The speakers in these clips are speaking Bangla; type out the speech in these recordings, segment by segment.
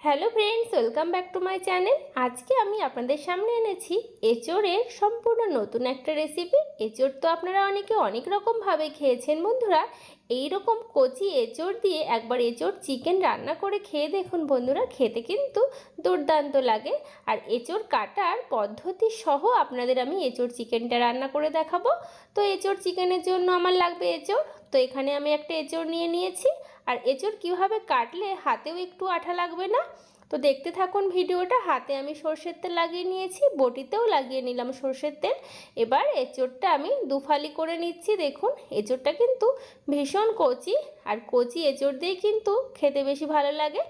Hello friends, welcome back to my channel. আজকে আমি আপনাদের সামনে এনেছি এঁচোড়ের সম্পূর্ণ নতুন একটা রেসিপি। এঁচোড় তো আপনারা অনেকে অনেক রকমভাবে খেয়েছেন বন্ধুরা। এই রকম কচি এঁচোড় দিয়ে একবার এঁচোড় চিকেন রান্না করে খেয়ে দেখুন বন্ধুরা, খেতে কিন্তু দুর্দান্ত লাগে। আর এঁচোড় কাটার পদ্ধতি সহ আপনাদের আমি এঁচোড় চিকেনটা রান্না করে দেখাবো। তো এঁচোড় চিকেনের জন্য আমার লাগবে এঁচোড়। তো এখানে আমি একটা এঁচোড় নিয়েছি। আর এঁচোড় কীভাবে কাটলে হাতেও একটু আঠা লাগবে না, তো দেখতে থাকুন ভিডিওটা। হাতে আমি সরষের তেল লাগিয়ে নিয়েছি, বটিতেও লাগিয়ে নিলাম সরষের তেল। এবার এঁচোড়টা আমি দুফালি করে নিচ্ছি। দেখুন এঁচোড়টা কিন্তু ভীষণ কচি, আর কচি এঁচোড় দিয়ে কিন্তু খেতে বেশি ভালো লাগে।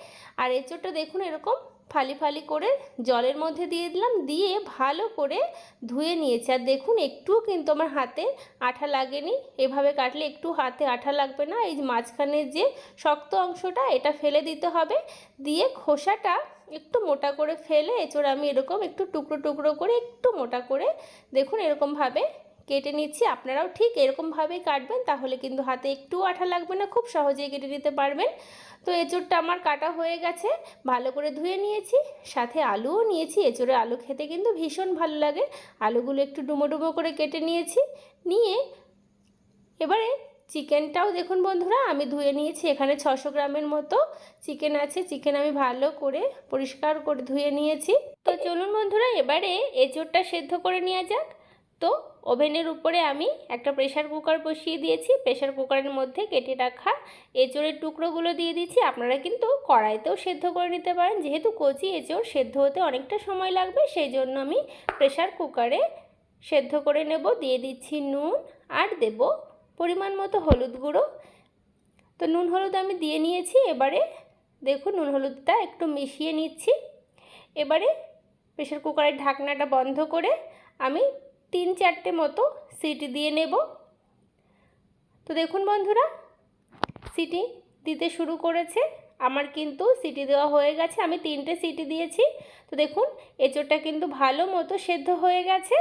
আর এঁচোড়টা দেখুন এরকম ফালি ফালি করে জলের মধ্যে দিয়ে দিলাম, দিয়ে ভালো করে ধুয়ে নিয়েছি। আর দেখুন একটুও কিন্তু আমার হাতে আঠা লাগেনি। এভাবে কাটলে একটু হাতে আঠা লাগবে না। এই মাঝখানের যে শক্ত অংশটা এটা ফেলে দিতে হবে, দিয়ে খোসাটা একটু মোটা করে ফেলে এঁচোড় আমি এরকম একটু টুকরো টুকরো করে একটু মোটা করে দেখুন এরকমভাবে কেটে নিচ্ছি। আপনারাও ঠিক এরকমভাবেই কাটবেন, তাহলে কিন্তু হাতে একটু আঠা লাগবে না, খুব সহজেই কেটে নিতে পারবেন। তো এঁচোড়টা আমার কাটা হয়ে গেছে, ভালো করে ধুয়ে নিয়েছি, সাথে আলুও নিয়েছি। এঁচোড়ে আলু খেতে কিন্তু ভীষণ ভালো লাগে। আলুগুলো একটু ডুমো ডুমো করে কেটে নিয়েছি। নিয়ে এবারে চিকেনটাও দেখুন বন্ধুরা আমি ধুয়ে নিয়েছি। এখানে 600 গ্রামের মতো চিকেন আছে। চিকেন আমি ভালো করে পরিষ্কার করে ধুয়ে নিয়েছি। তো চলুন বন্ধুরা এবারে এঁচোড়টা সেদ্ধ করে নেওয়া যাক। তো ওভেনের উপরে আমি একটা প্রেসার কুকার বসিয়ে দিয়েছি। প্রেসার কুকারের মধ্যে কেটে রাখা এঁচোড়ের টুকরোগুলো দিয়ে দিচ্ছি। আপনারা কিন্তু কড়াইতেও সেদ্ধ করে নিতে পারেন, যেহেতু কচি এঁচোড় সেদ্ধ হতে অনেকটা সময় লাগবে, সেই জন্য আমি প্রেসার কুকারে সেদ্ধ করে নেব। দিয়ে দিচ্ছি নুন, আর দেব পরিমাণ মতো হলুদ গুঁড়ো। তো নুন হলুদ আমি দিয়ে নিয়েছি। এবারে দেখুন নুন হলুদটা একটু মিশিয়ে নিচ্ছি। এবারে প্রেসার কুকারের ঢাকনাটা বন্ধ করে আমি 3-4টে মতো সিটি দিয়ে নেব। তো দেখুন বন্ধুরা সিটি দিতে শুরু করেছে। আমার কিন্তু সিটি দেওয়া হয়ে গেছে, আমি 3টে সিটি দিয়েছি। তো দেখুন এঁচোড়টা কিন্তু ভালো মতো সেদ্ধ হয়ে গেছে।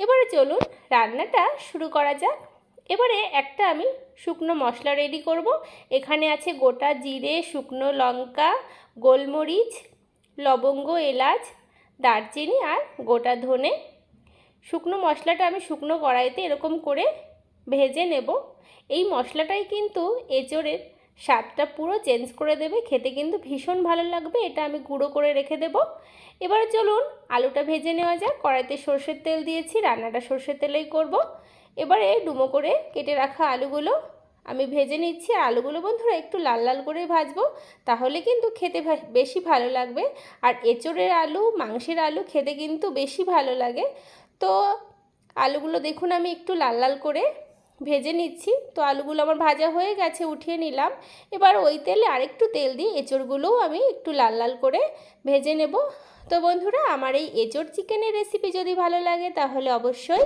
এবারে চলুন রান্নাটা শুরু করা যাক। এবারে একটা আমি শুকনো মশলা রেডি করব। এখানে আছে গোটা জিরে, শুকনো লঙ্কা, গোলমরিচ, লবঙ্গ, এলাচ, দারচিনি আর গোটা ধনে। শুকনো মশলাটা আমি শুকনো কড়াইতে এরকম করে ভেজে নেব। এই মশলাটাই কিন্তু এঁচোড়ের স্বাদটা পুরো চেঞ্জ করে দেবে, খেতে কিন্তু ভীষণ ভালো লাগবে। এটা আমি গুঁড়ো করে রেখে দেব। এবারে চলুন আলুটা ভেজে নেওয়া যাক। কড়াইতে সরষের তেল দিয়েছি, রান্নাটা সরষের তেলেই করব। এবারে ডুমো করে কেটে রাখা আলুগুলো আমি ভেজে নিচ্ছি। আর আলুগুলো বন্ধুরা একটু লাল লাল করে ভাজবো, তাহলে কিন্তু খেতে বেশি ভালো লাগবে। আর এঁচোড়ের আলু, মাংসের আলু খেতে কিন্তু বেশি ভালো লাগে। তো আলুগুলো দেখুন আমি একটু লাল লাল করে ভেজে নিচ্ছি। তো আলুগুলো আমার ভাজা হয়ে গেছে, উঠিয়ে নিলাম। এবার ওই তেলে আরেকটু তেল দিয়ে এঁচোড়গুলোও আমি একটু লাল লাল করে ভেজে নেব। তো বন্ধুরা আমার এই এঁচোড় চিকেনের রেসিপি যদি ভালো লাগে তাহলে অবশ্যই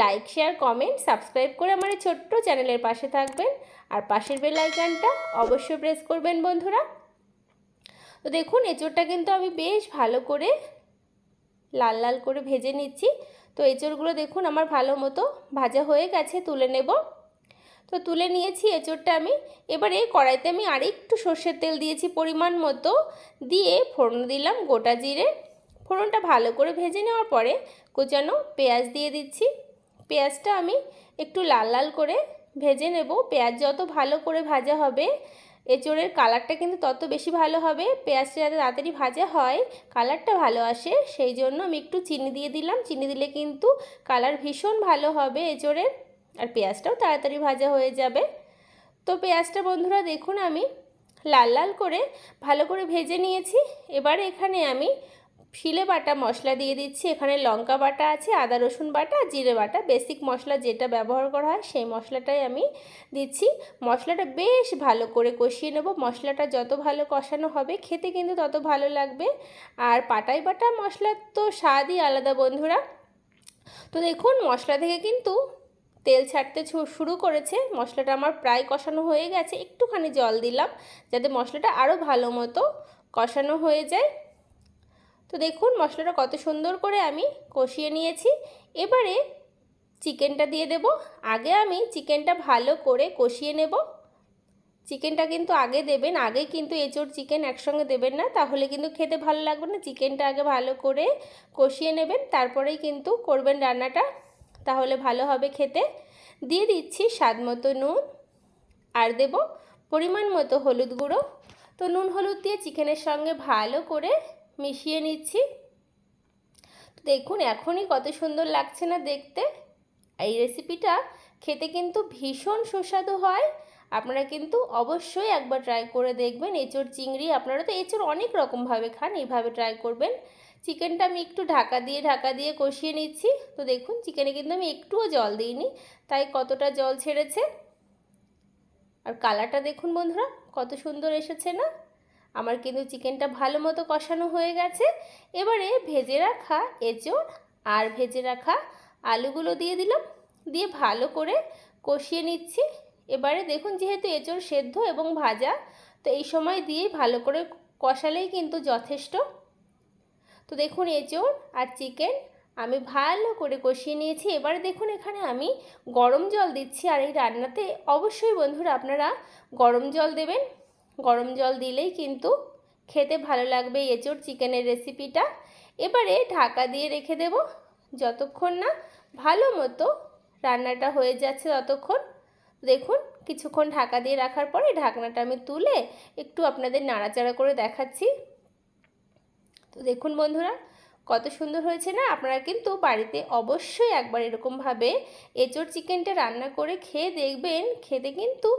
লাইক, শেয়ার, কমেন্ট, সাবস্ক্রাইব করে আমার এই ছোট্ট চ্যানেলের পাশে থাকবেন। আর পাশের বেল আইকনটা অবশ্যই প্রেস করবেন বন্ধুরা। তো দেখুন এঁচোড়টা কিন্তু আমি বেশ ভালো করে লাল লাল করে ভেজে নিচ্ছি। তো এঁচোড়গুলো দেখুন আমার ভালো মতো ভাজা হয়ে গেছে, তুলে নেব। তো তুলে নিয়েছি এঁচোড়টা আমি। এবারে কড়াইতে আমি আরেকটু সর্ষের তেল দিয়েছি পরিমাণ মতো, দিয়ে ফোড়ন দিলাম গোটা জিরে। ফোড়নটা ভালো করে ভেজে নেওয়ার পরে কুচানো পেঁয়াজ দিয়ে দিচ্ছি। পেঁয়াজটা আমি একটু লাল লাল করে ভেজে নেব। পেঁয়াজ যত ভালো করে ভাজা হবে এঁচোড়ের কালারটা কিন্তু তত বেশি ভালো হবে। পেঁয়াজটা যাতে তাড়াতাড়ি ভাজা হয়, কালারটা ভালো আসে, সেই জন্য আমি একটু চিনি দিয়ে দিলাম। চিনি দিলে কিন্তু কালার ভীষণ ভালো হবে এঁচোড়ের, আর পেঁয়াজটাও তাড়াতাড়ি ভাজা হয়ে যাবে। তো পেঁয়াজটা বন্ধুরা দেখুন আমি লাল লাল করে ভালো করে ভেজে নিয়েছি। এবারে এখানে আমি শিলে বাটা মশলা দিয়ে দিচ্ছি। এখানে লঙ্কা বাটা আছে, আদা রসুন বাটা, জিরে বাটা, বেসিক মশলা যেটা ব্যবহার করা হয় সেই মশলাটাই আমি দিচ্ছি। মশলাটা বেশ ভালো করে কষিয়ে নেব। মশলাটা যত ভালো কষানো হবে খেতে কিন্তু তত ভালো লাগবে। আর পাটায় বাটা মশলার তো স্বাদই আলাদা বন্ধুরা। তো দেখুন মশলা থেকে কিন্তু তেল ছাড়তে শুরু করেছে। মশলাটা আমার প্রায় কষানো হয়ে গেছে। একটুখানি জল দিলাম যাতে মশলাটা আরও ভালো মতো কষানো হয়ে যায়। তো দেখুন মশলাটা কত সুন্দর করে আমি কষিয়ে নিয়েছি। এবারে চিকেনটা দিয়ে দেব। আগে আমি চিকেনটা ভালো করে কষিয়ে নেব। চিকেনটা কিন্তু আগে দেবেন, আগে কিন্তু এঁচোড় চিকেন একসঙ্গে দেবেন না, তাহলে কিন্তু খেতে ভালো লাগবে না। চিকেনটা আগে ভালো করে কষিয়ে নেবেন, তারপরেই কিন্তু করবেন রান্নাটা, তাহলে ভালো হবে খেতে। দিয়ে দিচ্ছি স্বাদ মতো নুন, আর দেব পরিমাণ মতো হলুদ গুঁড়ো। তো নুন হলুদ দিয়ে চিকেনের সঙ্গে ভালো করে মিশিয়ে নিচ্ছি। তো দেখুন এখনই কত সুন্দর লাগছে না দেখতে। এই রেসিপিটা খেতে কিন্তু ভীষণ সুস্বাদু হয়। আপনারা কিন্তু অবশ্যই একবার ট্রাই করে দেখবেন। এঁচোড় চিংড়ি, আপনারা তো এঁচোড় অনেক রকমভাবে খান, এইভাবে ট্রাই করবেন। চিকেনটা আমি একটু ঢাকা দিয়ে কষিয়ে নিচ্ছি। তো দেখুন চিকেনে কিন্তু আমি একটুও জল দিইনি, তাই কতটা জল ছেড়েছে। আর কালারটা দেখুন বন্ধুরা কত সুন্দর এসেছে না। আমার কিন্তু চিকেনটা ভালো মতো কষানো হয়ে গেছে। এবারে ভেজে রাখা এঁচোড় আর ভেজে রাখা আলুগুলো দিয়ে দিলাম, দিয়ে ভালো করে কষিয়ে নিচ্ছি। এবারে দেখুন যেহেতু এঁচোড় সেদ্ধ এবং ভাজা, তো এই সময় দিয়েই ভালো করে কষালেই কিন্তু যথেষ্ট। তো দেখুন এঁচোড় আর চিকেন আমি ভালো করে কষিয়ে নিয়েছি। এবারে দেখুন এখানে আমি গরম জল দিচ্ছি। আর এই রান্নাতে অবশ্যই বন্ধুরা আপনারা গরম জল দেবেন। গরম জল দিলেই কিন্তু খেতে ভালো লাগবে এঁচোড় চিকেনের রেসিপিটা। এবারে ঢাকা দিয়ে রেখে দেব যতক্ষণ না ভালো মতো রান্নাটা হয়ে যাচ্ছে ততক্ষণ। দেখুন কিছুক্ষণ ঢাকা দিয়ে রাখার পরে ঢাকনাটা আমি তুলে একটু আপনাদের নাড়াচাড়া করে দেখাচ্ছি। তো দেখুন বন্ধুরা কত সুন্দর হয়েছে না। আপনারা কিন্তু বাড়িতে অবশ্যই একবার এরকমভাবে এঁচোড় চিকেনটা রান্না করে খেয়ে দেখবেন, খেতে কিন্তু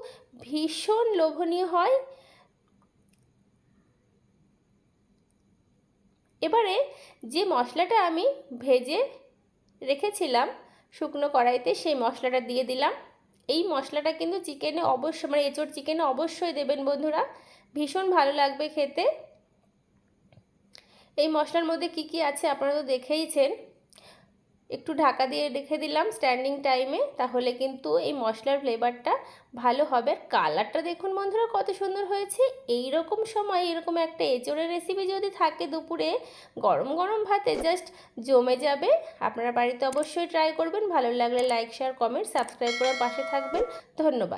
ভীষণ লোভনীয় হয়। এবারে যে মশলাটা আমি ভেজে রেখেছিলাম শুকনো কড়াইতে, সেই মশলাটা দিয়ে দিলাম। এই মশলাটা কিন্তু চিকেনে অবশ্যই, মানে এঁচোড় চিকেনে অবশ্যই দেবেন বন্ধুরা, ভীষণ ভালো লাগবে খেতে। এই মশলার মধ্যে কি কি আছে আপনারা তো দেখেইছেন। একটু ঢাকা দিয়ে রেখে দিলাম স্ট্যান্ডিং টাইমে, তাহলে কিন্তু এই মশলার ফ্লেভারটা ভালো হবে। আর কালারটা দেখুন বন্ধুরা কত সুন্দর হয়েছে। এই রকম সময় এরকম একটা এঁচোড়ের রেসিপি যদি থাকে দুপুরে গরম গরম ভাতে, জাস্ট জমে যাবে। আপনারা বাড়িতে অবশ্যই ট্রাই করবেন। ভালো লাগলে লাইক শেয়ার কমেন্ট সাবস্ক্রাইব করে পাশে থাকবেন। ধন্যবাদ।